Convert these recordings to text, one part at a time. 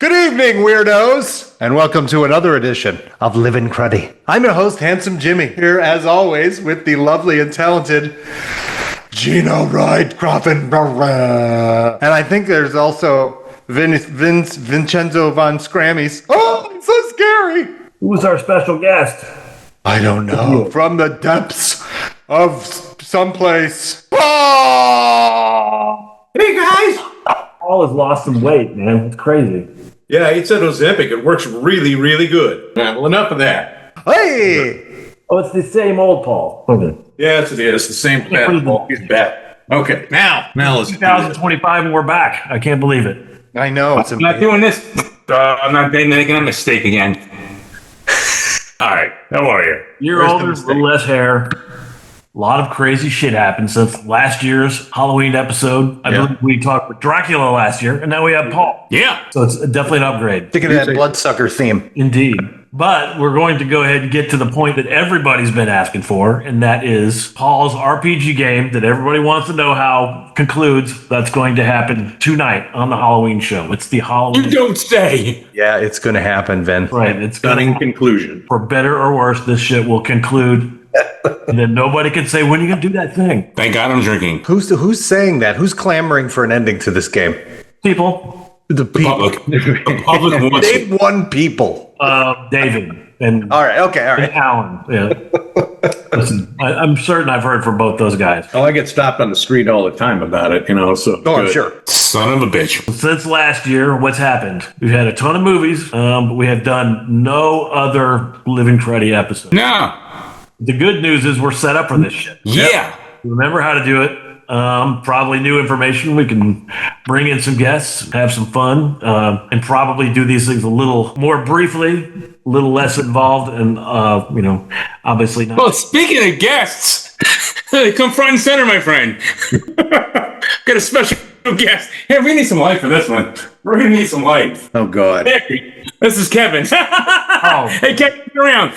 Good evening, weirdos, and welcome to another edition of Livin Cruddy. I'm your host, Handsome Jimmy, here as always with the lovely and talented Gina Rydcroft. And I think there's also Vincenzo von Scrammies. Oh, it's so scary. Who's our special guest? I don't know. From the depths of someplace. Oh! Hey, guys. Paul has lost some weight, man. It's crazy. Yeah, he said Ozempic. It works really, really good. Well, enough of that. Hey! Oh, it's the same old Paul. Okay. Yes, it is. The same fat Paul. He's back. Okay, now let's 2025 and we're back. I can't believe it. I know. It's I'm not doing this. I'm not making a mistake again. All right, how are you? You're older, a little less hair. A lot of crazy shit happened since last year's Halloween episode. I believe we talked with Dracula last year, and now we have Paul. Yeah. So it's definitely an upgrade. Sticking to that bloodsucker theme. Indeed. But we're going to go ahead and get to the point that everybody's been asking for, and that is Paul's RPG game that everybody wants to know how concludes. That's going to happen tonight on the Halloween show. It's the Halloween. You don't say. Yeah, it's going to happen, Vin. Right. It's stunning conclusion. For better or worse, this shit will conclude. And then nobody can say, when are you going to do that thing? Thank God I'm drinking. Who's saying that? Who's clamoring for an ending to this game? People. The people. The public wants it. Name one people. David. And all right. And Alan. Yeah. Listen, I'm certain I've heard from both those guys. Oh, I get stopped on the street all the time about it, so. Oh, I'm sure. Son of a bitch. Since last year, what's happened? We've had a ton of movies, but we have done no other Livin Cruddy episodes. No. The good news is we're set up for this shit. Yeah. We remember how to do it. Probably new information. We can bring in some guests, have some fun, and probably do these things a little more briefly, a little less involved, and obviously not. Well, speaking of guests, they come front and center, my friend. Got a special guest. Hey, we need some light for this one. We're gonna need some light. Oh God. Hey, this is Kevin. Hey, Kevin, come around.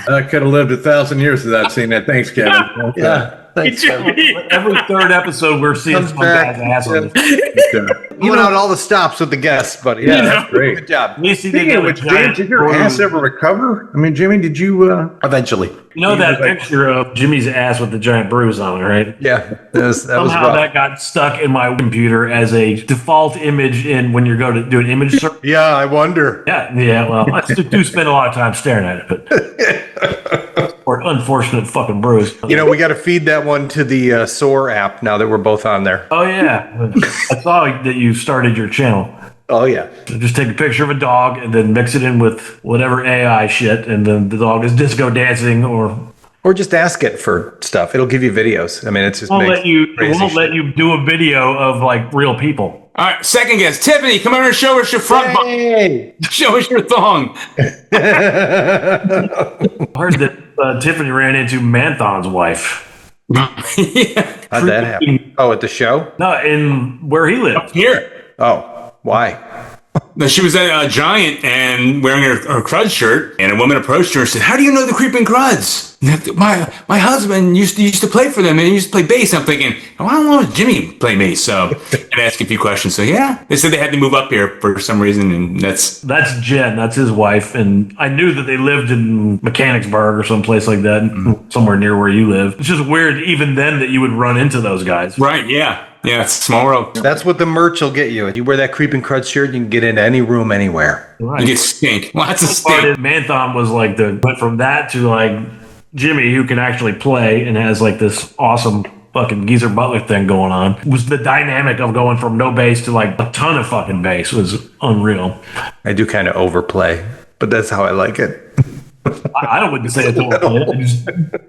I could have lived 1,000 years without seeing that. Thanks, Kevin. Yeah. Thanks, Every third episode, we're seeing some guy's ass on it. You went out all the stops with the guests, buddy. Yeah, that's great. Good job. Speaking of which, James, did your ass ever recover? I mean, Jimmy, did you? Eventually. You know that picture of Jimmy's ass with the giant bruise on it, right? Yeah. Somehow that got stuck in my computer as a default image in when you go to do an image search. Yeah, I wonder. Yeah. Well, I do spend a lot of time staring at it, but or unfortunate fucking bruise. We got to feed that one to the SOAR app now that we're both on there. Oh yeah, I saw that you started your channel. Oh yeah. So just take a picture of a dog and then mix it in with whatever AI shit, and then the dog is disco dancing or just ask it for stuff. It'll give you videos. I mean, it's just it won't let you do a video of like real people. All right, second guest, Tiffany, come over and show us your front bump. Show us your thong. I heard that Tiffany ran into Manthon's wife. Yeah. How'd that happen? Oh, at the show? No, in where he lived. Here. Oh, why? No, she was at a Giant and wearing her Crud shirt, and a woman approached her and said, "How do you know the Creeping Cruds? My husband used to play for them, and he used to play bass." I'm thinking, I don't know if Jimmy play bass, so I asked a few questions. So yeah, they said they had to move up here for some reason, and that's Jen, that's his wife, and I knew that they lived in Mechanicsburg or someplace like that, somewhere near where you live. It's just weird, even then, that you would run into those guys. right. Yeah, it's a small world. That's what the merch will get you. If you wear that Creeping Crud shirt, you can get into any room anywhere. Right. You get stink, lots of stink. Manthon was like went from that to like Jimmy, who can actually play and has like this awesome fucking Geezer Butler thing going on. Was the dynamic of going from no bass to like a ton of fucking bass was unreal. I do kind of overplay, but that's how I like it. I wouldn't say it's overplay.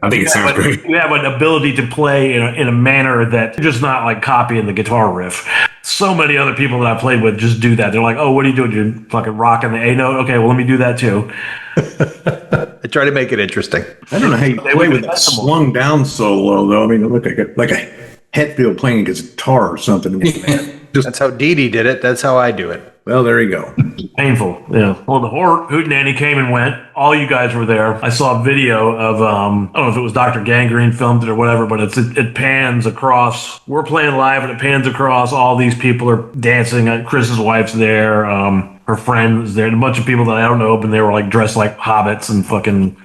I think it sounds great. You have an ability to play in a manner that you're just not like copying the guitar riff. So many other people that I played with just do that. They're like, "Oh, what are you doing? You're fucking rocking the A note? Okay, well, let me do that too." I try to make it interesting. I don't know how you play with that slung down solo, though. I mean, it looked like a Hetfield playing a guitar or something. That's how Dee Dee did it. That's how I do it. Well, there you go. Painful. Yeah. Well, the Hootenanny came and went. All you guys were there. I saw a video of, I don't know if it was Dr. Gangrene filmed it or whatever, but it pans across. We're playing live and it pans across. All these people are dancing. Chris's wife's there. Her friend was there. And a bunch of people that I don't know, but they were like dressed like hobbits and fucking...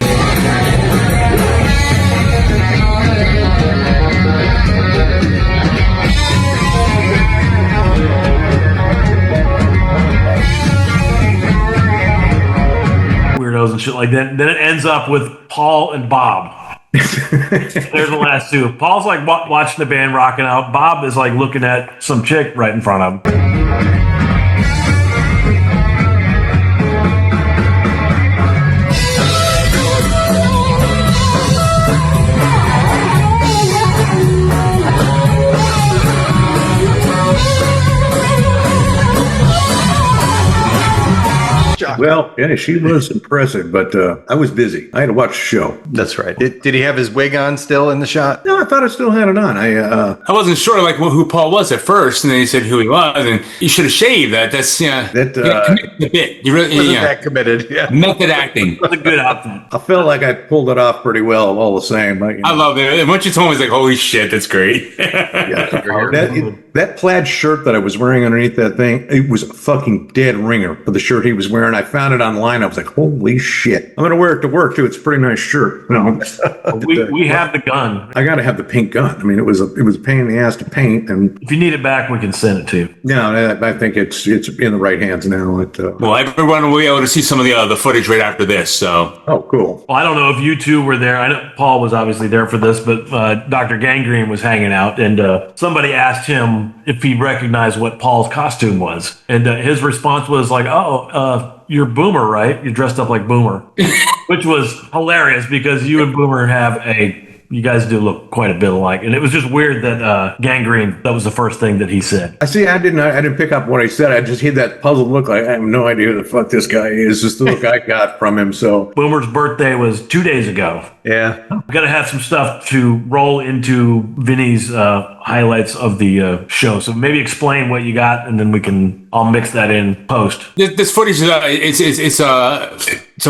and shit like that. Then it ends up with Paul and Bob. There's the last two. Paul's like watching the band rocking out. Bob is like looking at some chick right in front of him. Well, yeah, she was impressive, but I was busy. I had to watch the show. That's right. Did he have his wig on still in the shot? No, I thought I still had it on. I wasn't sure like who Paul was at first, and then he said who he was, and you should have shaved that. That's committed the bit. You really wasn't that committed. Yeah, method acting. That's a good outfit. I felt like I pulled it off pretty well, all the same. But, I love it. And once you told me, I was like, holy shit, that's great. That plaid shirt that I was wearing underneath that thing, it was a fucking dead ringer for the shirt he was wearing. I found it online. I was like, holy shit. I'm going to wear it to work, too. It's a pretty nice shirt. You know? we have the gun. I got to have the pink gun. I mean, it was a pain in the ass to paint. And if you need it back, we can send it to you. No, I think it's in the right hands now. Well, everyone will be able to see some of the footage right after this. So. Oh, cool. Well, I don't know if you two were there. I know Paul was obviously there for this, but Dr. Gangrene was hanging out, and somebody asked him if he recognized what Paul's costume was. And his response was like, you're Boomer, right? You're dressed up like Boomer, which was hilarious because you and Boomer you guys do look quite a bit alike. And it was just weird that Gangrene, that was the first thing that he said. I didn't pick up what he said. I just had that puzzled look like I have no idea who the fuck this guy is. Just the look I got from him. So Boomer's birthday was 2 days ago. Yeah. We got to have some stuff to roll into Vinny's highlights of the show. So maybe explain what you got, and then I'll mix that in post. This footage is it's a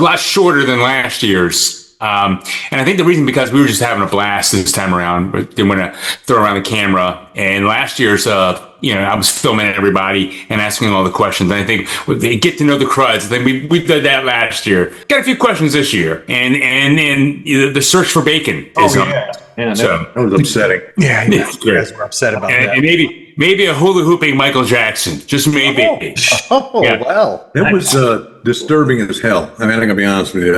lot shorter than last year's. And I think the reason because we were just having a blast this time around, but didn't want to throw around the camera. And last year's, I was filming everybody and asking all the questions. And I think they get to know the Cruds. I think we did that last year. Got a few questions this year, and the search for bacon is on. Yeah, that was upsetting. Yeah, you guys were upset about that. And maybe a hula hooping Michael Jackson, just maybe. Well, that was disturbing as hell. I mean, I'm gonna be honest with you.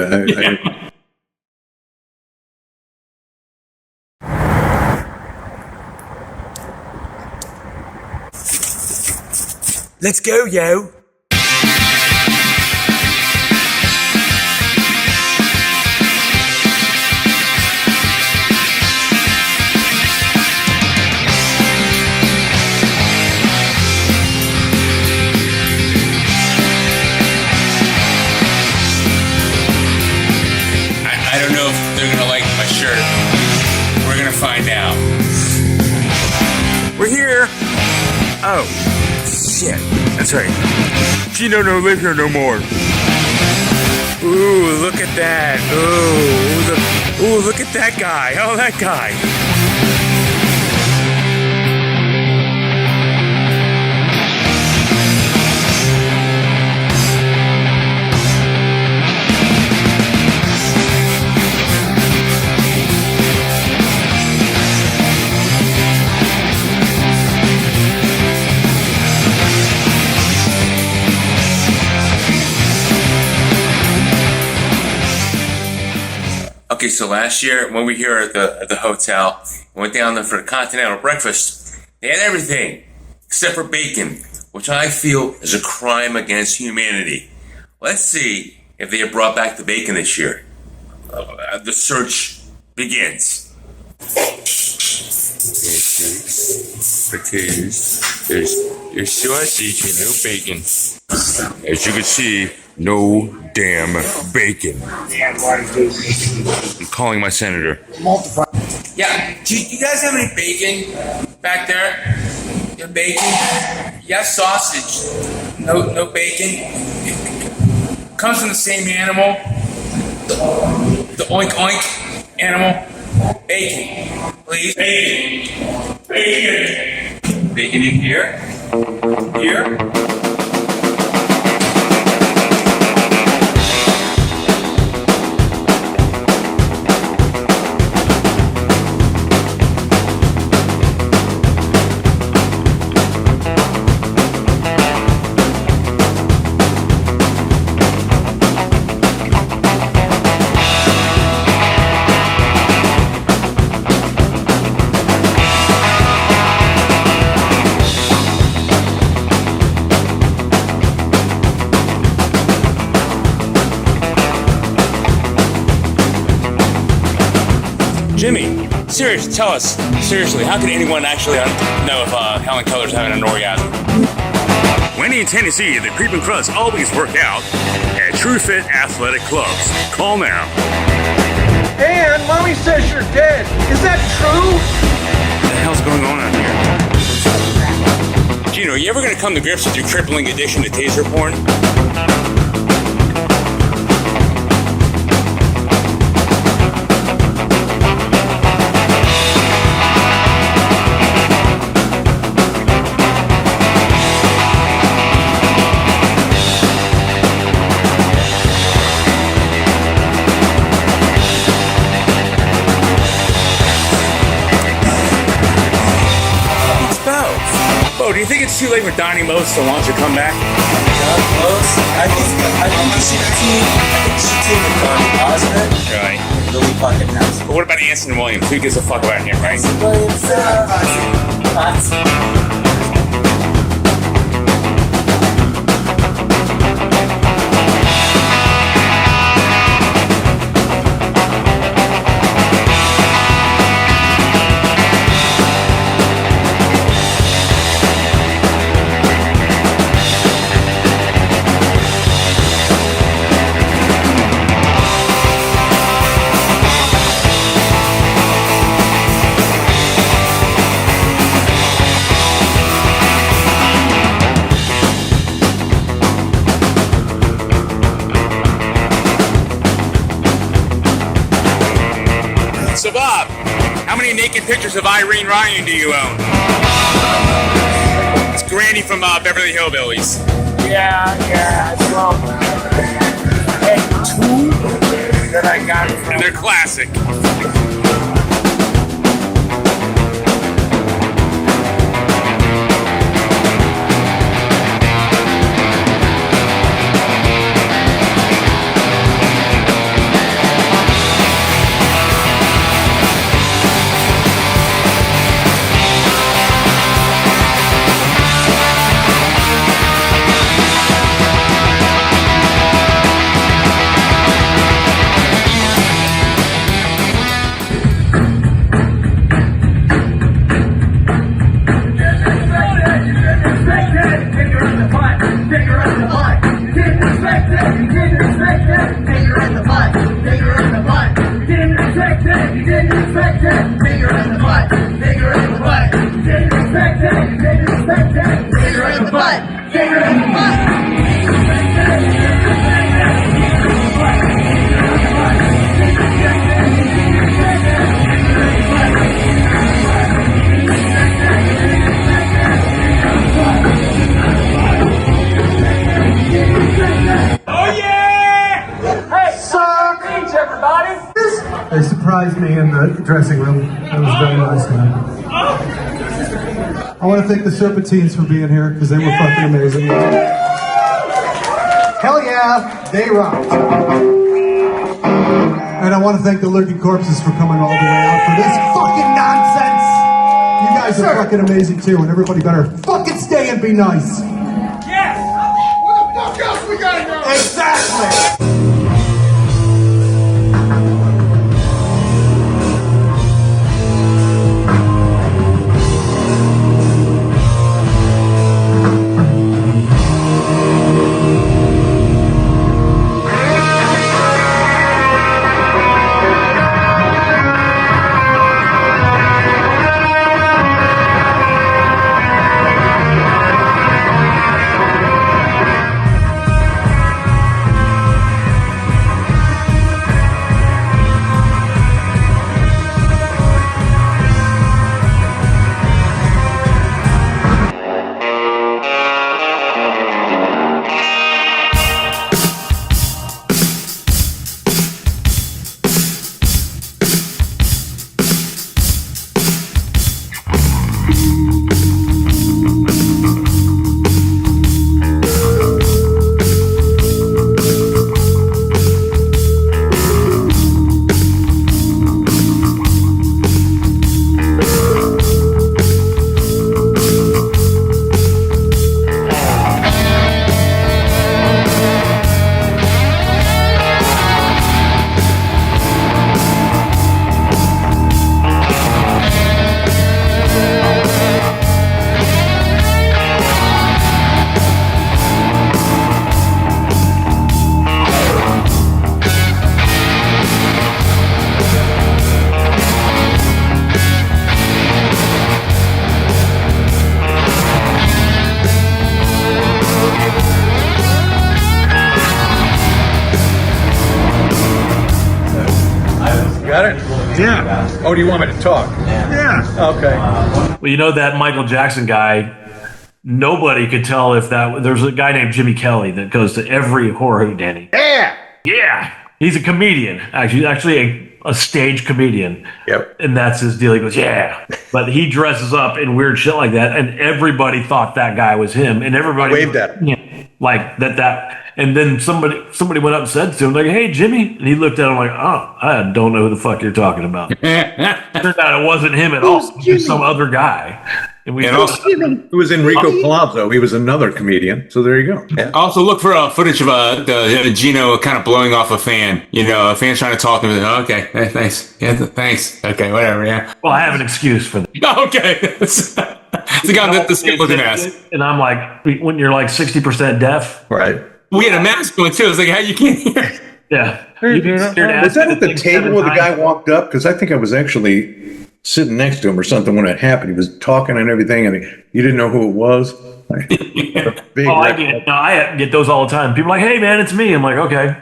Let's go, yo. I don't know if they're going to like my shirt. We're going to find out. We're here. Oh, shit. That's right. Gino don't live here no more. Ooh, look at that. Ooh, look at that guy. Oh, that guy. Okay, so last year when we were here at the hotel, we went down there for the continental breakfast. They had everything except for bacon, which I feel is a crime against humanity. Let's see if they have brought back the bacon this year. The search begins. Because there's sausage and no bacon. As you can see, no damn bacon. I'm calling my senator. Yeah, do you guys have any bacon back there? You have bacon? You have sausage? No bacon. Comes from the same animal. The oink oink animal. Bacon. Please. Bacon. Bacon. Bacon in here. Here. Jimmy, seriously, tell us, seriously, how can anyone actually know if Helen Keller's having an orgasm? Wendy in Tennessee, the Creepin' Cruds always work out at True Fit Athletic Clubs. Call now. And Mommy says you're dead. Is that true? What the hell's going on out here? Gino, are you ever going to come to grips with your crippling addiction to taser porn? Do you think it's too late for Donnie Most to launch a comeback? I think you should team with Donnie Osmond. Right. Really fucking nice. But what about Anson Williams? Who gives a fuck about him, right? Williams, So Bob, how many naked pictures of Irene Ryan do you own? It's Granny from Beverly Hillbillies. Yeah, well, hey, 2 that I got. And they're classic. They surprised me in the dressing room. It was very nice, man. I want to thank the Serpentines for being here, because they were fucking amazing. Hell yeah, they rocked. And I want to thank the Lurking Corpses for coming all the way out for this fucking nonsense. You guys are fucking amazing too, and everybody better fucking stay and be nice. Yes! Where the fuck else we gotta go? Exactly! Got it? Yeah. Oh, do you want me to talk? Yeah. Okay. Well, you know that Michael Jackson guy. Nobody could tell if that. There's a guy named Jimmy Kelly that goes to every horror hootenanny. Yeah. He's a comedian, actually a stage comedian. Yep. And that's his deal. He goes, yeah. But he dresses up in weird shit like that, and everybody thought that guy was him, and everybody waved at him. Yeah, like that. And then somebody went up and said to him, like, "Hey, Jimmy," and he looked at him like, "Oh, I don't know who the fuck you're talking about." Turned out it wasn't him at all. It was some other guy. And it was Enrico Palazzo. He was another comedian. So there you go. Yeah. Also look for footage of the Gino kind of blowing off a fan. You know, a fan's trying to talk to him. Oh, okay, hey, thanks. Yeah, thanks. Okay, whatever. Yeah. Well, I have an excuse for that. Okay. The guy that the skip looking ass. And I'm like, when you're like 60% deaf, right? We had a mask on too. I was like, how you can't hear? Yeah. Was that at the table where the guy walked up? Because I think I was actually sitting next to him or something when it happened. He was talking and everything, and you didn't know who it was. I get those all the time. People are like, "Hey, man, it's me." I'm like, "Okay."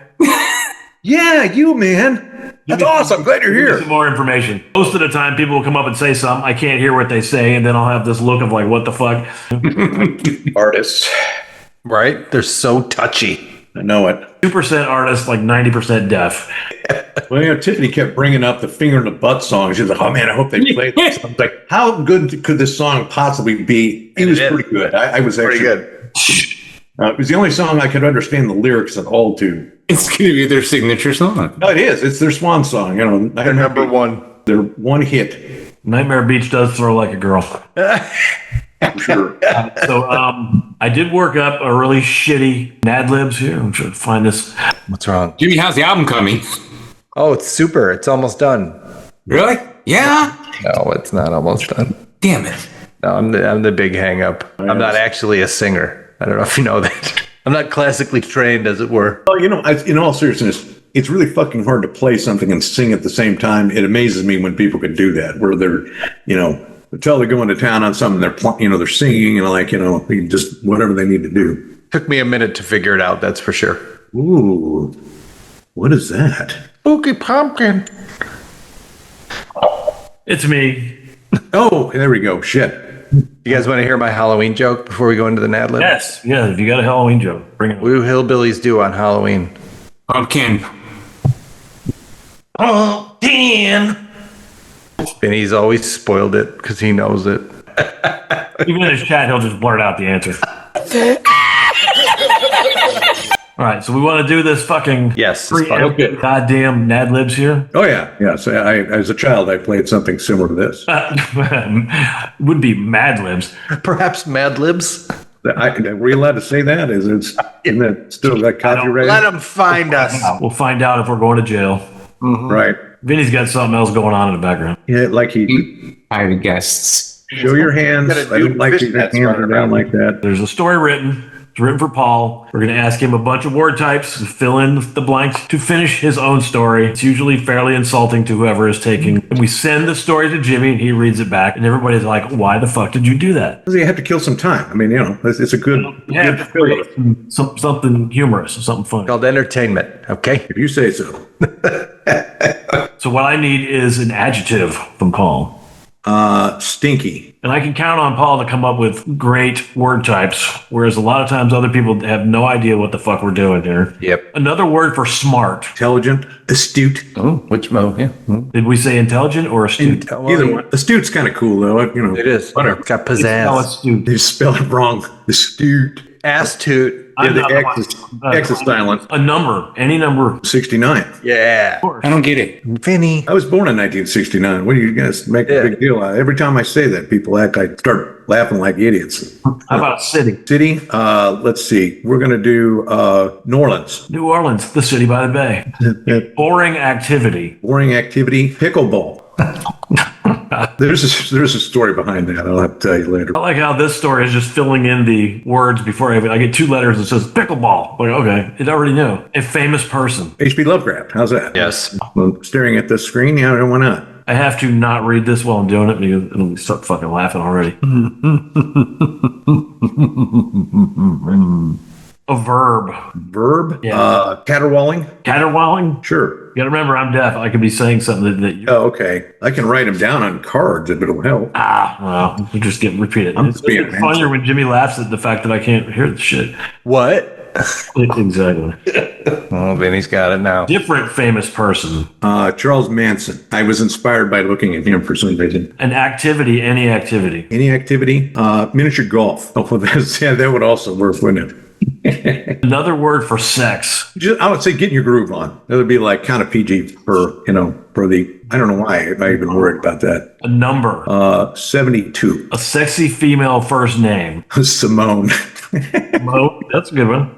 Yeah, you, man. That's awesome. Glad you're here. Some more information. Most of the time, people will come up and say something. I can't hear what they say, and then I'll have this look of like, "What the fuck?" Artists. Right? They're so touchy. I know it. 2% artist, like 90% deaf. Well, you know, Tiffany kept bringing up the finger in the butt song. She was like, "Oh man, I hope they play this." I was like, "How good could this song possibly be?" It was pretty good. I was actually pretty good. It was the only song I could understand the lyrics at all to. It's going to be their signature song. No, it is. It's their swan song. You know, Their number one. Their one hit. Nightmare Beach does throw like a girl. Sure. So I did work up a really shitty Mad Libs here. I'm trying to find this. What's wrong? Jimmy, how's the album coming? Oh, it's super. It's almost done. Really? Yeah? No, it's not almost done. Damn it. No, I'm the big hang up. I'm not actually a singer. I don't know if you know that. I'm not classically trained, as it were. Well, you know, in all seriousness, it's really fucking hard to play something and sing at the same time. It amazes me when people can do that, where they're, you know, until they're going to town on something, they're singing, and like, you know, just whatever they need to do. Took me a minute to figure it out, that's for sure. Ooh, what is that? Spooky pumpkin. It's me. Oh, there we go. Shit. You guys want to hear my Halloween joke before we go into the Nad Lib? Yes. Yeah, if you got a Halloween joke, bring it. What do hillbillies do on Halloween? Pumpkin. Oh, Dan. And he's always spoiled it because he knows it. Even in his chat, he'll just blurt out the answer. All right, so we want to do this fucking goddamn Nad Libs here. Oh yeah, yeah. So as a child, I played something similar to this. Would be Mad Libs, perhaps Mad Libs. Were you allowed to say that? Isn't that still got copyright? Let them find us. We'll find out if we're going to jail. Mm-hmm. Right. Vinny's got something else going on in the background. Yeah, like he. I have guests. Show your hands. I don't like your hands around like that. There's a story written. It's written for Paul. We're going to ask him a bunch of word types to fill in the blanks to finish his own story. It's usually fairly insulting to whoever is taking. And we send the story to Jimmy, and he reads it back. And everybody's like, "Why the fuck did you do that?" Because you have to kill some time. I mean, you know, it's a good. Yeah, something humorous, something funny. Called entertainment. Okay, if you say so. So what I need is an adjective from Paul. Stinky. And I can count on Paul to come up with great word types, whereas a lot of times other people have no idea what the fuck we're doing here. Yep. Another word for smart. Intelligent, astute. Oh, which mo? Yeah. Did we say intelligent or astute? Either one. Astute's kind of cool, though. It is. Whatever. It's got Oh, pizzazz. astute. They spell it wrong. Astute. Astute. Yeah, I'm the not X is silent. A number, any number. 69. Yeah. I don't get it. Vinny. I was born in 1969. What do you guys make a big deal out of? Every time I say that, people act like start laughing like idiots. How about city? City, let's see. We're going to do New Orleans. New Orleans, the city by the bay. Boring activity. Boring activity, pickleball. There's a story behind that. I'll have to tell you later. I like how this story is just filling in the words before I get 2 letters that says pickleball. Like, okay, it already knew. A famous person. H.P. Lovecraft. How's that? Yes. Well, staring at the screen. Yeah, why not? I have to not read this while I'm doing it because it'll start fucking laughing already. A verb. Verb. Yeah. Caterwauling. Caterwauling? Sure. You gotta remember, I'm deaf. I could be saying something that you. Oh, okay. I can write them down on cards if it'll help. Well, you just get repeated. I'm It's just being funnier when Jimmy laughs at the fact that I can't hear the shit. What? Exactly. Oh, Vinny's got it now. Different famous person. Charles Manson. I was inspired by looking at him for some reason. An activity, any activity. Any activity? Miniature golf. Oh, that would also work, wouldn't it? Another word for sex. I would say getting your groove on. That would be like kind of PG for the, I don't know why I even worried about that. A number. 72. A sexy female first name. Simone. Mo, that's a good one.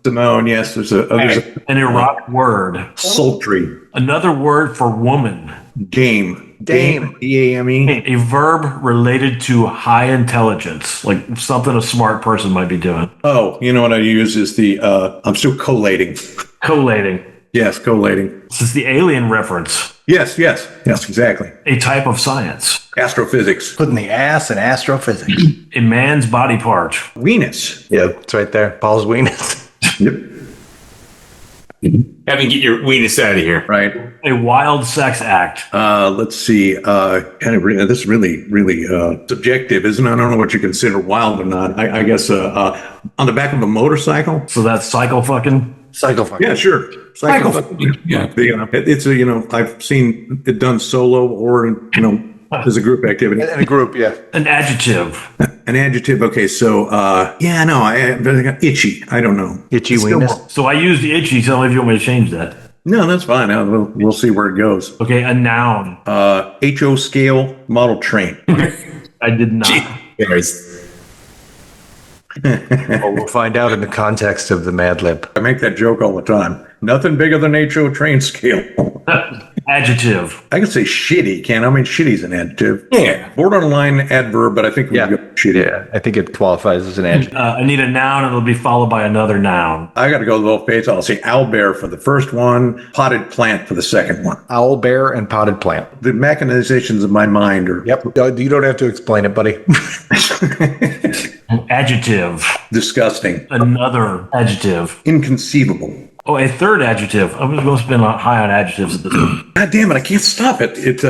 Simone, yes. There's An erotic word. Sultry. Another word for woman. Dame. D-A-M-E. A verb related to high intelligence, like something a smart person might be doing. Oh, you know what I use is I'm still collating. Collating. Yes, collating. This is the alien reference. Yes, exactly. A type of science. Astrophysics. Putting the ass in astrophysics. A man's body part. Weenus. Yeah, it's right there. Paul's weenus. Yep. Having get your weenus out of here. Right. A wild sex act. Let's see. This is really subjective, isn't it? I don't know what you consider wild or not. I guess on the back of a motorcycle. So that's cycle fucking. Cycle fucking. Yeah, sure. Cycle fucking. Yeah. It's I've seen it done solo or as a group activity. In a group, yeah. An adjective. An adjective. Okay, so I got itchy. I don't know. Itchy weenus. So I used itchy. Tell me if you want me to change that. No, that's fine. We'll see where it goes. Okay, a noun. HO scale model train. I did not. Well, we'll find out in the context of the Mad Lib. I make that joke all the time. Nothing bigger than HO train scale. Adjective. I can say shitty, can't I? I mean, shitty's an adjective. Yeah. Borderline adverb, but I think we go shitty. Yeah, I think it qualifies as an adjective. I need a noun, and it'll be followed by another noun. I got to go a little face. I'll say owlbear for the first one, potted plant for the second one. Owl bear and potted plant. The mechanizations of my mind are Yep. You don't have to explain it, buddy. Adjective. disgusting, Another adjective. inconceivable. Oh, a third adjective. I'm going to spend high on adjectives at this point. God damn it! I can't stop it. It's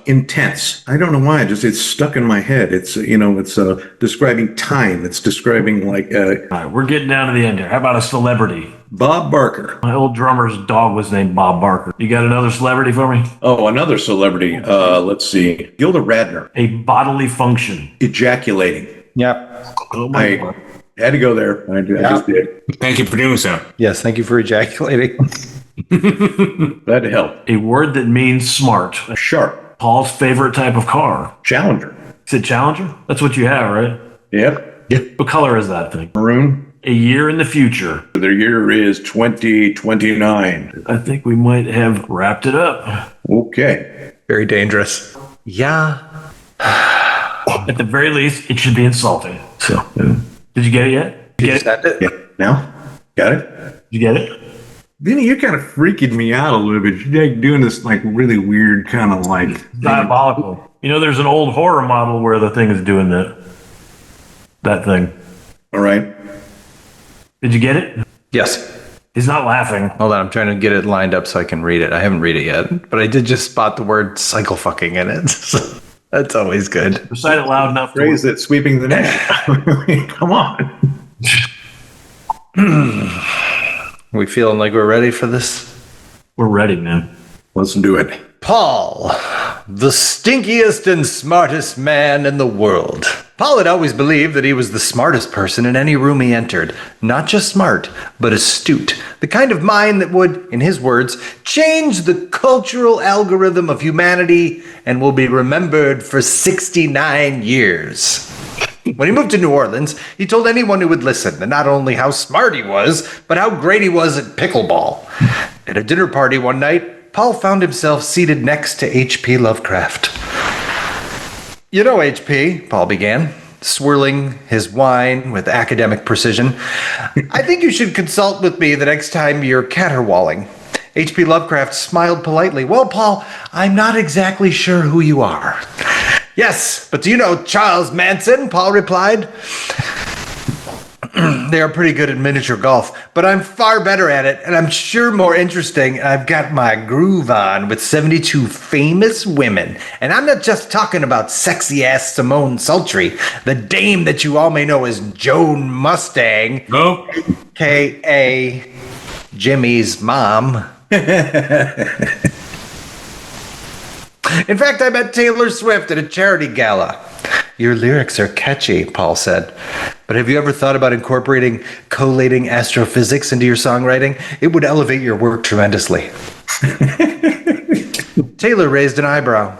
intense. I don't know why. It's stuck in my head. It's describing time. It's describing like All right, we're getting down to the end here. How about a celebrity? Bob Barker. My old drummer's dog was named Bob Barker. You got another celebrity for me? Oh, another celebrity. Let's see. Gilda Radner. A bodily function. Ejaculating. Yep. Oh my I God. had to go there. I just did. Thank you for doing so. Yes, thank you for ejaculating. Glad to help. A word that means smart. Sharp. Paul's favorite type of car. Challenger. Is it Challenger? That's what you have, right? Yep. What color is that thing? Maroon. A year in the future. The year is 2029. I think we might have wrapped it up. Okay. Very dangerous. Yeah. At the very least, it should be insulting. So, did you get it yet? Did you get it? Yeah. Now? Got it? Did you get it? Vinny, you're kind of freaking me out a little bit. You're like doing this like really weird kind of like Diabolical. You know, there's an old horror model where the thing is doing that thing. All right. Did you get it? Yes. He's not laughing. Hold on, I'm trying to get it lined up so I can read it. I haven't read it yet, but I did just spot the word cycle fucking in it. That's always good. Recite it loud enough. Phrase that sweeping the net. Come on. We feeling like we're ready for this? We're ready, man. Let's do it. Paul, the stinkiest and smartest man in the world. Paul had always believed that he was the smartest person in any room he entered. Not just smart, but astute. The kind of mind that would, in his words, change the cultural algorithm of humanity and will be remembered for 69 years. When he moved to New Orleans, he told anyone who would listen that not only how smart he was, but how great he was at pickleball. At a dinner party one night, Paul found himself seated next to H.P. Lovecraft. You know, H.P., Paul began, swirling his wine with academic precision. I think you should consult with me the next time you're caterwauling. H.P. Lovecraft smiled politely. Well, Paul, I'm not exactly sure who you are. Yes, but do you know Charles Manson? Paul replied. They are pretty good at miniature golf, but I'm far better at it, and I'm sure more interesting. I've got my groove on with 72 famous women, and I'm not just talking about sexy-ass Simone Sultry, the dame that you all may know as Joan Mustang, a.k.a. Jimmy's mom. In fact, I met Taylor Swift at a charity gala. Your lyrics are catchy, Paul said. But have you ever thought about incorporating collating astrophysics into your songwriting? It would elevate your work tremendously. Taylor raised an eyebrow.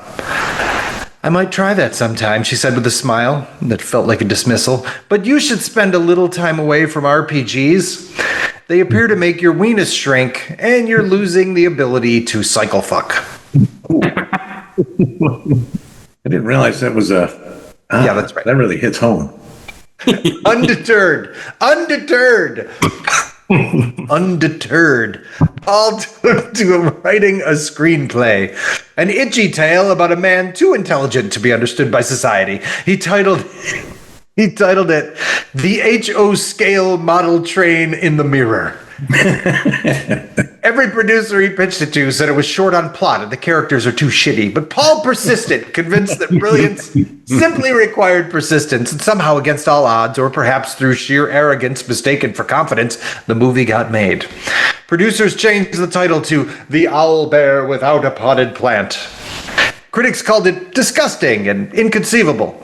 I might try that sometime, she said with a smile that felt like a dismissal. But you should spend a little time away from RPGs. They appear to make your weenus shrink, and you're losing the ability to cycle fuck. I didn't realize that was a... yeah, that's right. That really hits home. Undeterred. Paul took to writing a screenplay, an itchy tale about a man too intelligent to be understood by society. He titled it The H.O. Scale Model Train in the Mirror. Every producer he pitched it to said it was short on plot and the characters are too shitty, but Paul persisted, convinced that brilliance simply required persistence, and somehow against all odds, or perhaps through sheer arrogance mistaken for confidence, the movie got made. Producers changed the title to The Owl Bear Without a Potted Plant. Critics called it disgusting and inconceivable.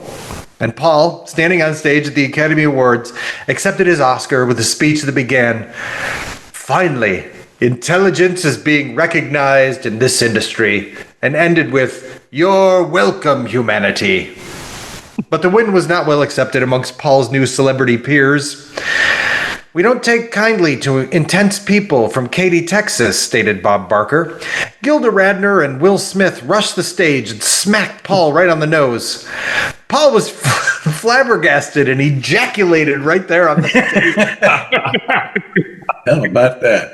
And Paul, standing on stage at the Academy Awards, accepted his Oscar with a speech that began, "Finally, intelligence is being recognized in this industry," and ended with, "You're welcome, humanity." But the win was not well accepted amongst Paul's new celebrity peers. We don't take kindly to intense people from Katy, Texas, stated Bob Barker. Gilda Radner and Will Smith rushed the stage and smacked Paul right on the nose. Paul was flabbergasted and ejaculated right there on the stage. How about that?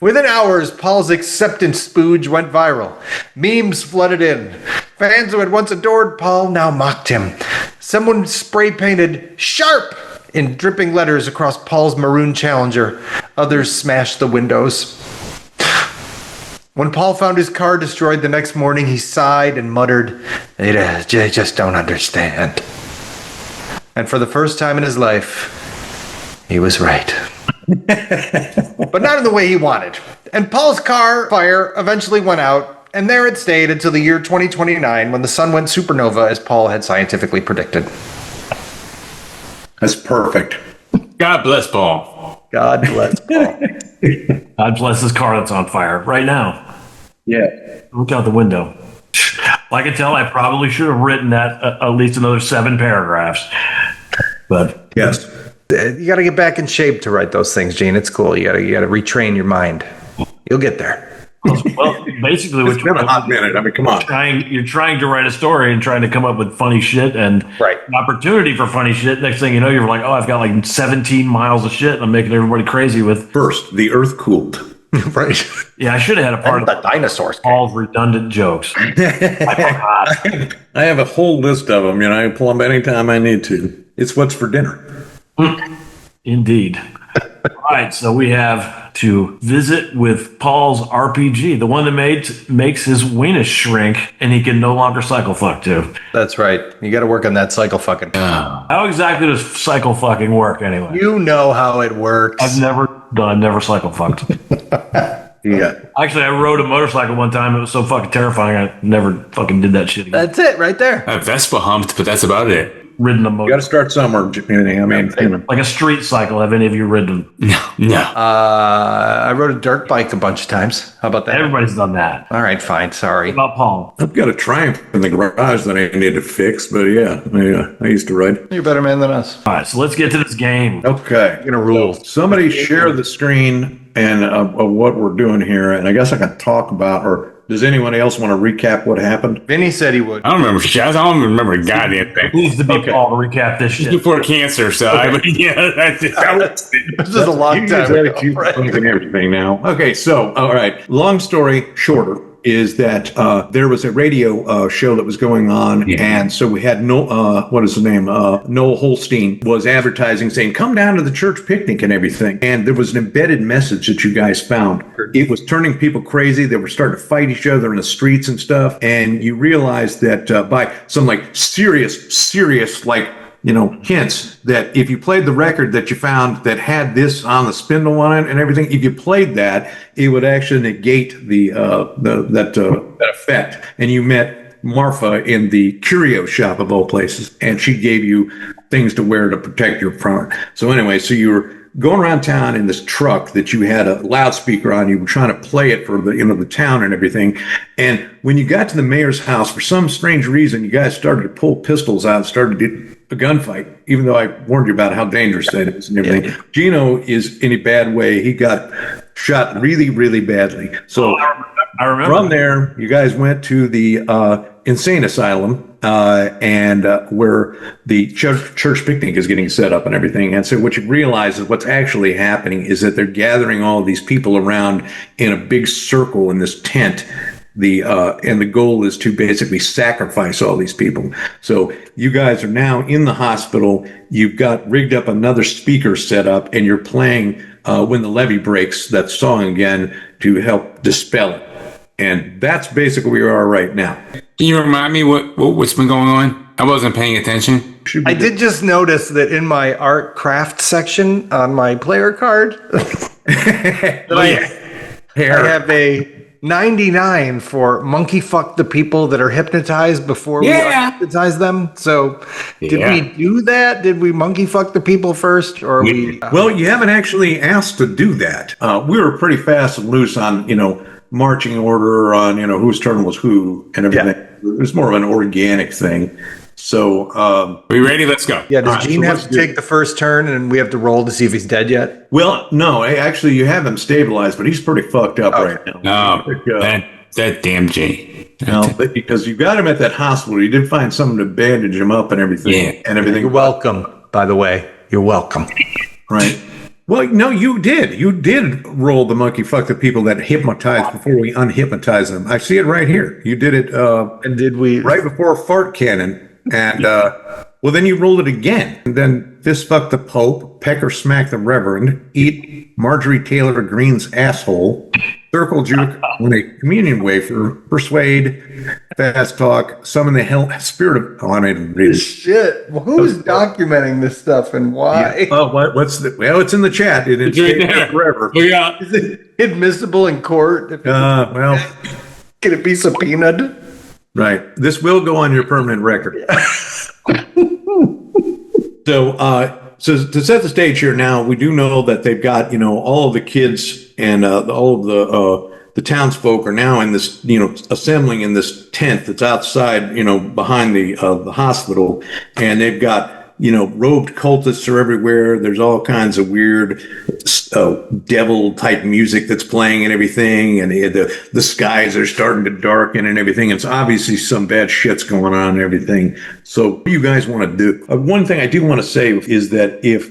Within hours, Paul's acceptance spooge went viral. Memes flooded in. Fans who had once adored Paul now mocked him. Someone spray-painted "Sharp" in dripping letters across Paul's maroon Challenger. Others smashed the windows. When Paul found his car destroyed the next morning, he sighed and muttered, I just don't understand. And for the first time in his life, he was right. But not in the way he wanted. And Paul's car fire eventually went out, and there it stayed until the year 2029 when the sun went supernova as Paul had scientifically predicted. That's perfect. God bless Paul. God bless Paul. God bless this car that's on fire right now. Yeah. Look out the window. I can tell I probably should have written that at least another 7 paragraphs. But yes. You got to get back in shape to write those things, Gene. It's cool. You got to retrain your mind. You'll get there. Well, basically, it's been a hot minute. I mean, come on. You're trying to write a story and trying to come up with funny shit and an opportunity for funny shit. Next thing you know, you're like, oh, I've got like 17 miles of shit I'm making everybody crazy with. First, the earth cooled. Right. Yeah, I should have had a part of the dinosaurs. All redundant jokes. I forgot. I have a whole list of them. I pull them anytime I need to. It's what's for dinner. Indeed. All right, so we have to visit with Paul's RPG, the one that makes his weenus shrink and he can no longer cycle fuck to. That's right. You got to work on that cycle fucking. How exactly does cycle fucking work anyway? You know how it works. I've never cycle fucked. Yeah. Actually, I rode a motorcycle one time. It was so fucking terrifying. I never fucking did that shit again. That's it right there. I Vespa humped, but that's about it. Ridden a You got to motorcycle. start somewhere, Jimmy. I mean, you know. Like a street cycle. Have any of you ridden? No. I rode a dirt bike a bunch of times. How about that? Everybody's done that. All right, fine. Sorry. What about Paul? I've got a Triumph in the garage that I need to fix, but yeah, I used to ride. You're a better man than us. All right, so let's get to this game. Okay. You're gonna rule. Somebody share the screen and of what we're doing here, and I guess I can talk about, or does anyone else want to recap what happened? Vinny said he would. I don't remember shit. I don't remember a goddamn thing. Needs to be Paul to recap this shit. Before cancer, so but yeah, that's it. This is a long time ago. Right? And everything now. Okay, so all right. Long story shorter is that there was a radio show that was going on, and so we had what is his name? Noel Holstein was advertising, saying, "Come down to the church picnic and everything." And there was an embedded message that you guys found. It was turning people crazy. They were starting to fight each other in the streets and stuff. And you realized that by some like serious like, hints that if you played the record that you found that had this on the spindle on it and everything, if you played that, it would actually negate that effect. And you met Marfa in the curio shop of all places, and she gave you things to wear to protect you from it. So anyway, so you were going around town in this truck that you had a loudspeaker on. You were trying to play it for the town and everything. And when you got to the mayor's house, for some strange reason, you guys started to pull pistols out and started a gunfight, even though I warned you about how dangerous that is and everything. Yeah. Gino is in a bad way. He got shot really, really badly. So I remember. From there, you guys went to the insane asylum, and where the church picnic is getting set up and everything. And so what you realize is what's actually happening is that they're gathering all of these people around in a big circle in this tent. And the goal is to basically sacrifice all these people. So you guys are now in the hospital. You've got rigged up another speaker set up, and you're playing When the Levee Breaks, that song again, to help dispel it. And that's basically where we are right now. Can you remind me what's been going on? I wasn't paying attention. I did just notice that in my art craft section on my player card, I have a 99 for monkey fuck the people that are hypnotized before we hypnotize them. So did we do that? Did we monkey fuck the people first? Or well, you haven't actually asked to do that. We were pretty fast and loose on, marching order on, whose turn was who and everything. Yeah. It was more of an organic thing. So, are we ready? Let's go. Yeah. Does Gene have to take the first turn and we have to roll to see if he's dead yet? Well, no, actually you have him stabilized, but he's pretty fucked up right now. No, that damn Gene. No, because you got him at that hospital. You did find someone to bandage him up and everything. Yeah. And everything. You're welcome, by the way. You're welcome. Right. Well, no, you did. You did roll the monkey fuck the people that hypnotized before we unhypnotized them. I see it right here. You did it. And did we? Right before fart cannon. And, well, then you rolled it again. And then fist fuck the Pope, pecker smack the Reverend, eat Marjorie Taylor Greene's asshole, circle juke on a communion wafer, persuade, fast talk, summon the hell spirit of. Oh, I didn't read it. Shit. Well, who's documenting this stuff and why? Yeah. Oh, well, it's in the chat. It's right forever. Yeah. Is it admissible in court? Well, can it be subpoenaed? Right. This will go on your permanent record. So to set the stage here now, we do know that they've got, all of the kids and all of the townsfolk are now in this, assembling in this tent that's outside, behind the hospital. And they've got, robed cultists are everywhere. There's all kinds of weird devil type music that's playing and everything. And the skies are starting to darken and everything. It's obviously some bad shit's going on and everything. So what do you guys want to do? One thing I do want to say is that if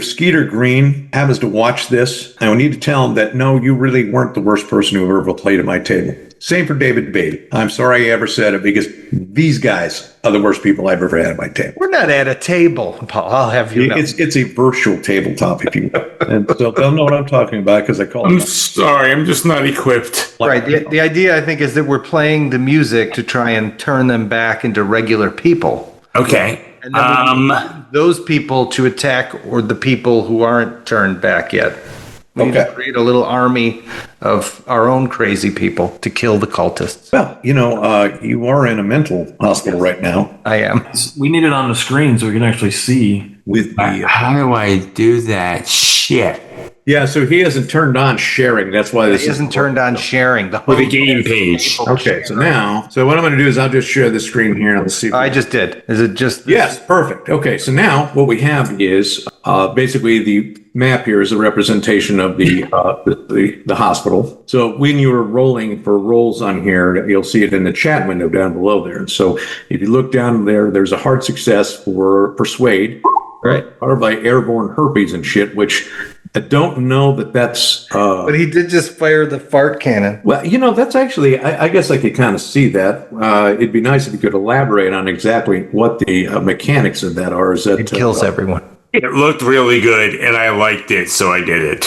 Skeeter Green happens to watch this, I will need to tell him that, no, you really weren't the worst person who ever played at my table. Same for David Beatty. I'm sorry I ever said it because these guys are the worst people I've ever had at my table. We're not at a table, Paul. I'll have you know. It's a virtual tabletop, if you will. And so they'll know what I'm talking about because I call I'm it. sorry, I'm just not equipped. Right. The idea, I think, is that we're playing the music to try and turn them back into regular people. Okay. And then we use those people to attack or the people who aren't turned back yet. We need to create a little army of our own crazy people to kill the cultists. Well, you are in a mental hospital right now. I am. We need it on the screen so we can actually see. With the How do I do that? Shit. yeah, so he hasn't turned on sharing. That's why this He hasn't turned on sharing. For the game page. Okay, so what I'm going to do is I'll just share the screen here and let's see. I just did. Is it just? Yes, perfect. Okay, so now what we have is basically the map here is a representation of the hospital. So when you were rolling for rolls on here, you'll see it in the chat window down below there. And so if you look down there, there's a hard success for Persuade, right? Powered by airborne herpes and shit, which I don't know that's. But he did just fire the fart cannon. Well, that's actually, I guess I could kind of see that. It'd be nice if you could elaborate on exactly what the mechanics of that are. Is that it kills everyone. It looked really good, and I liked it, so I did it.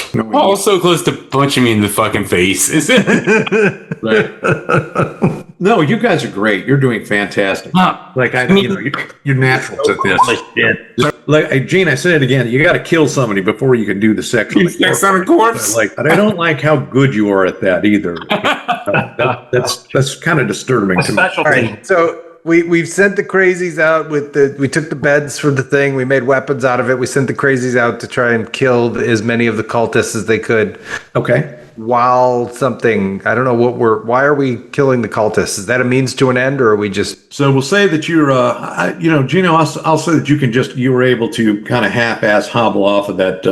So close to punching me in the fucking face. Right. No, you guys are great. You're doing fantastic. You're natural to this. Like Gene, I said it again. You got to kill somebody before you can do the sex on a corpse. But I don't like how good you are at that either. That's kind of disturbing to me. All right, so we've sent the crazies out we took the beds for the thing. We made weapons out of it. We sent the crazies out to try and kill as many of the cultists as they could. Okay. While I don't know why are we killing the cultists? Is that a means to an end, or are we just? So we'll say that you're, Gino, I'll say that you were able to kind of half-ass hobble off of that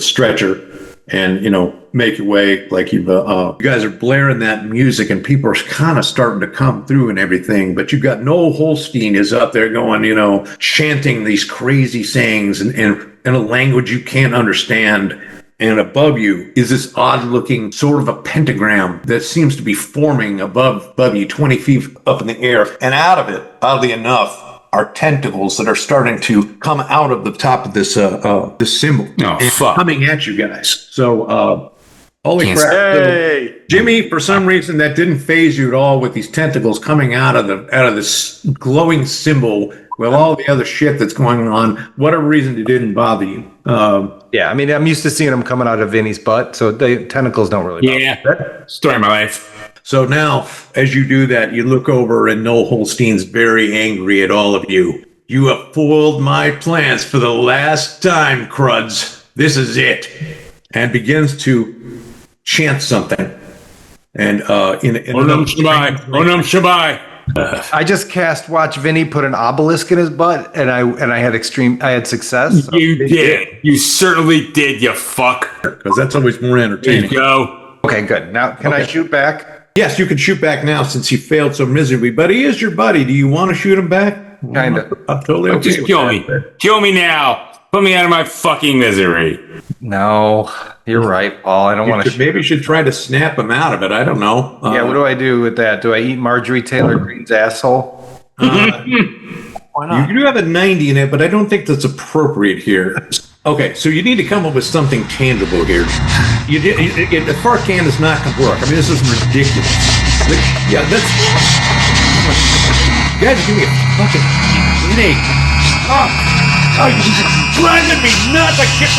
stretcher and, make your way like you guys are blaring that music and people are kind of starting to come through and everything. But you've got Noel Holstein is up there going, chanting these crazy sayings in a language you can't understand. And above you is this odd-looking sort of a pentagram that seems to be forming above you, 20 feet up in the air. And out of it, oddly enough, are tentacles that are starting to come out of the top of this symbol. Oh, fuck. Coming at you guys. So, holy crap. Hey! Jimmy, for some reason, that didn't phase you at all with these tentacles coming out of this glowing symbol with all the other shit that's going on. Whatever reason, it didn't bother you. Yeah, I mean, I'm used to seeing them coming out of Vinny's butt, so the tentacles don't really bother. Yeah, story of my life. So now, as you do that, you look over and Noel Holstein's very angry at all of you. You have foiled my plans for the last time, Cruds. This is it. And begins to chant something. And Onam Shabai. I just cast Watch Vinny put an obelisk in his butt, and I had success. So. You did. You certainly did, you fuck. Because that's always more entertaining. There you go. Okay, good. Now, can I shoot back? Yes, you can shoot back now since he failed so miserably. But he is your buddy. Do you want to shoot him back? Kind of. I'm totally okay. Just kill me. Kill me now. Put me out of my fucking misery. No, you're right, Paul. I don't want to. Maybe you should try to snap him out of it. I don't know. Yeah, what do I do with that? Do I eat Marjorie Taylor Greene's asshole? Why not? You do have a 90 in it, but I don't think that's appropriate here. Okay, so you need to come up with something tangible here. The fart can is not going to work. I mean, this is ridiculous. Yeah, that's. You guys are giving me a fucking headache. Oh, you're driving me nuts. I can't.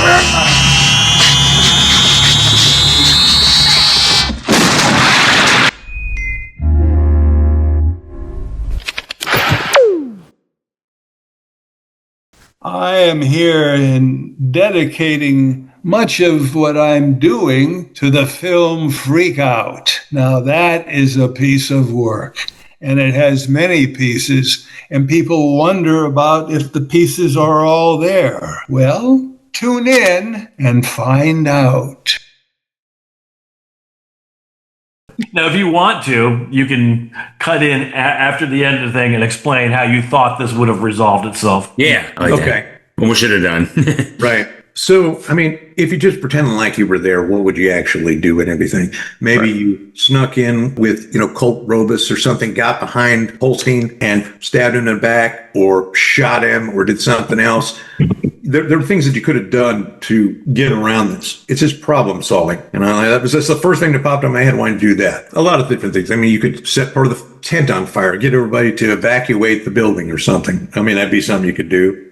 I am here in dedicating much of what I'm doing to the film Freak Out. Now that is a piece of work, and it has many pieces, and people wonder about if the pieces are all there. Well, tune in and find out. Now, if you want to, you can cut in after the end of the thing and explain how you thought this would have resolved itself. Yeah. Okay. What we should have done. Right. So, I mean, if you just pretended like you were there, what would you actually do and everything? Maybe you snuck in with, Colt Robus or something, got behind Holstein and stabbed him in the back or shot him or did something else. There are things that you could have done to get around this. It's just problem solving. And that's the first thing that popped in my head. Why do that? A lot of different things. I mean, you could set part of the tent on fire, get everybody to evacuate the building or something. I mean, that'd be something you could do.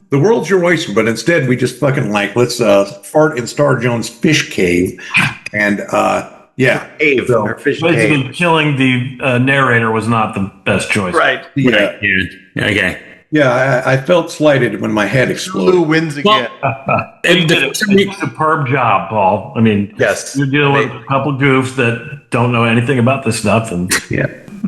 The world's your oyster, but instead we just fucking let's fart in Star Jones' fish cave. And yeah. Cave, so, basically, cave. killing the narrator was not the best choice. Right. Yeah. Okay. Yeah, I felt slighted when my head Lou exploded. wins again. You did a superb job, Paul. I mean, Yes. you're dealing with a couple goofs that don't know anything about this stuff, and Yeah.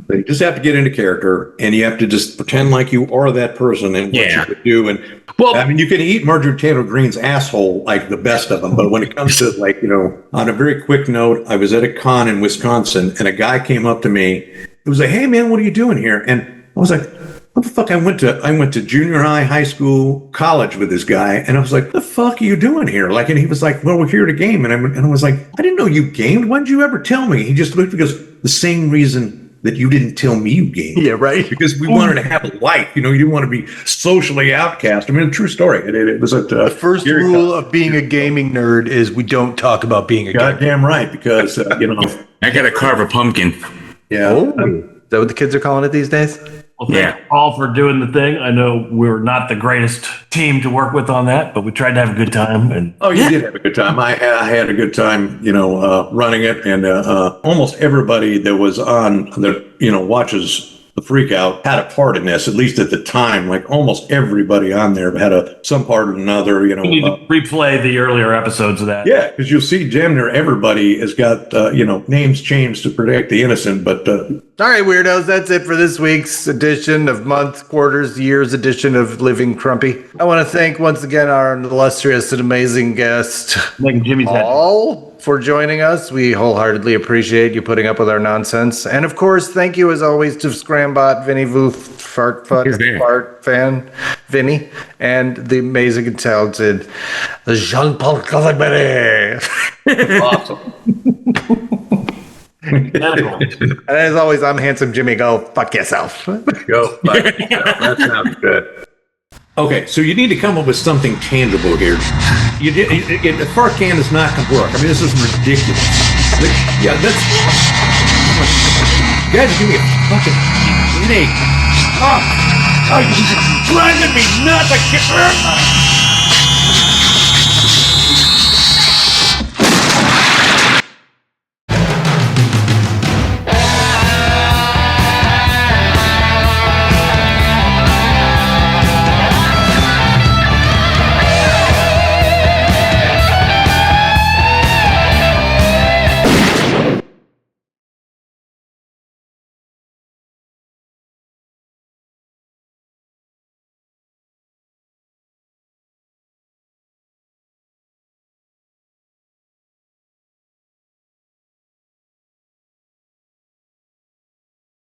You just have to get into character, and you have to just pretend like you are that person and what you would do. And I mean, you can eat Marjorie Taylor Greene's asshole like the best of them, but when it comes to on a very quick note, I was at a con in Wisconsin, and a guy came up to me. It was like, "Hey man, what are you doing here?" And I was like, "What the fuck?" I went to junior high school, college with this guy, and I was like, "The fuck are you doing here?" And he was like, "Well, we're here to game," and I was like, "I didn't know you gamed. Why didn't you ever tell me?" He just looked because the same reason that you didn't tell me you gamed. Yeah, right. Because we wanted to have a life. You didn't want to be socially outcast. I mean, a true story. It was The first rule of being a gaming nerd is we don't talk about being a gamer. goddamn right, because I gotta carve a pumpkin. yeah. Is that what the kids are calling it these days? well, thank you, Paul, for doing the thing. I know we're not the greatest team to work with on that, but we tried to have a good time. And Oh, you did have a good time. I had a good time, running it, and almost everybody that was on that watches the Freak Out had a part in this, at least at the time. Like almost everybody on there had some part or another. we need to replay the earlier episodes of that. Yeah, because you'll see damn near everybody has got names changed to protect the innocent. But All right, weirdos, that's it for this week's edition of month, quarters, years edition of Living Crumpy. I want to thank once again our illustrious and amazing guest, Making Jimmy's head. Paul, for joining us. We wholeheartedly appreciate you putting up with our nonsense. And of course, thank you as always to Scrambot, Vinny Voof, Fart Fan, Vinny, and the amazing and talented Jean-Paul Calaberry. awesome. And as always, I'm Handsome Jimmy. Go fuck yourself. Go. That sounds good. Okay, so you need to come up with something tangible here. A fart can is not going to work. I mean, this is ridiculous. Yeah, that's... You guys are giving me a fucking headache. Oh, you're driving me nuts. I can't...